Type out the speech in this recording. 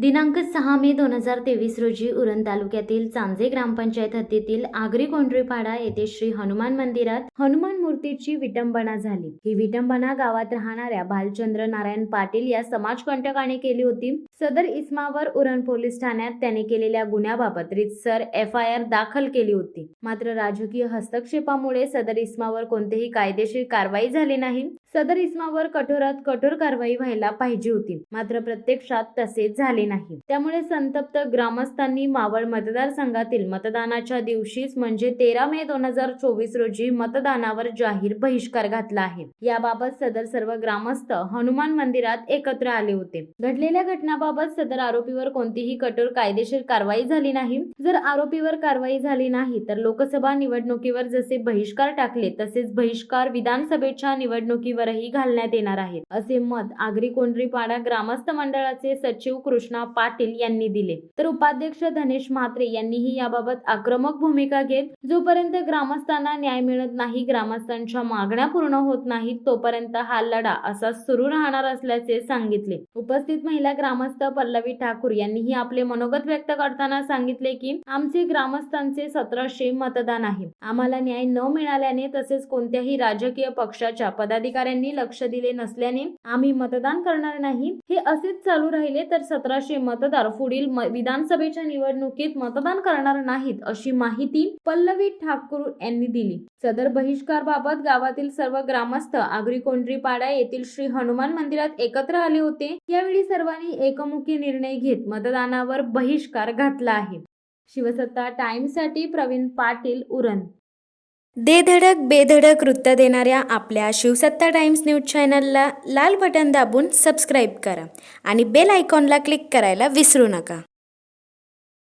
दिनांक 6 मे 2023 रोजी उरण तालुक्यातील चांजे ग्रामपंचायत हद्दीतील आगरी कोंढरीपाडा येथे श्री हनुमान मंदिरात हनुमान मूर्तीची विटंबना झाली। ही विटंबना गावात राहणाऱ्या भालचंद्र नारायण पाटील या समाजकंटकाने केली होती। सदर इसमावर उरण पोलीस ठाण्यात त्याने केलेल्या गुन्ह्याबाबत रीतसर FIR दाखल केली होती। मात्र राजकीय हस्तक्षेपामुळे सदर इसमावर कोणतीही कायदेशीर कारवाई झाली नाही। सदर इसमावर कठोरात कठोर कारवाई व्हायला पाहिजे होती, मात्र प्रत्यक्षात तसे झाले नाही। त्यामुळे संतप्त ग्रामस्थांनी मावळ मतदारसंघातील मतदानाच्या दिवशीच म्हणजे 13 मे 2024 रोजी मतदानावर जाहीर बहिष्कार घातला आहे। याबाबत सदर सर्व ग्रामस्थ हनुमान मंदिरात एकत्र आले होते। घडलेल्या घटनाबाबत सदर आरोपीवर कोणतीही कठोर कायदेशीर कारवाई झाली नाही। जर आरोपीवर कारवाई झाली नाही तर लोकसभा निवडणुकीवर जसे बहिष्कार टाकले तसेच बहिष्कार विधानसभेच्या निवडणुकीवरही घालण्यात येणार आहे, असे मत आगरी कोंढरीपाडा ग्रामस्थ मंडळाचे सचिव कृष्णा पाटील यांनी दिले। तर उपाध्यक्ष धनेश म्हात्रे यांनीही याबाबत आक्रमक भूमिका घेत जोपर्यंत ग्रामस्थांना न्याय मिळत नाही, ग्रामस्थांच्या मागण्या पूर्ण होत नाहीत, तोपर्यंत हा लढा असा सुरू राहणार असल्याचे सांगितले। उपस्थित महिला ग्रामस्थ पल्लवी ठाकूर यांनीही आपले मनोगत व्यक्त करताना सांगितले की आमचे ग्रामस्थांचे 1700 मतदान आहे। आम्हाला न्याय न मिळाल्याने तसेच कोणत्याही राजकीय पक्षाच्या पदाधिकाऱ्यांनी लक्ष दिले नसल्याने आम्ही मतदान करणार नाही। हे असेच चालू राहिले तर 1700 मतदार पुढील विधानसभेच्या निवडणुकीत मतदान करणार नाहीत, अशी माहिती पल्लवी ठाकूर यांनी दिली। सदर बहिष्कार बाबत गावातील सर्व ग्रामस्थ आगरी कोंढरीपाडा येथील श्री हनुमान मंदिरात एकत्र आले होते। यावेळी सर्वांनी एकमुखी निर्णय घेत मतदानावर बहिष्कार घातला आहे। शिवसत्ता टाइम्ससाठी प्रवीण पाटील, उरण। दे धडक बेधडक वृत्त देणाऱ्या आपल्या शिवसत्ता टाइम्स न्यूज चॅनलला लाल बटन दाबून सबस्क्राईब करा आणि बेल आयकॉनला क्लिक करायला विसरू नका।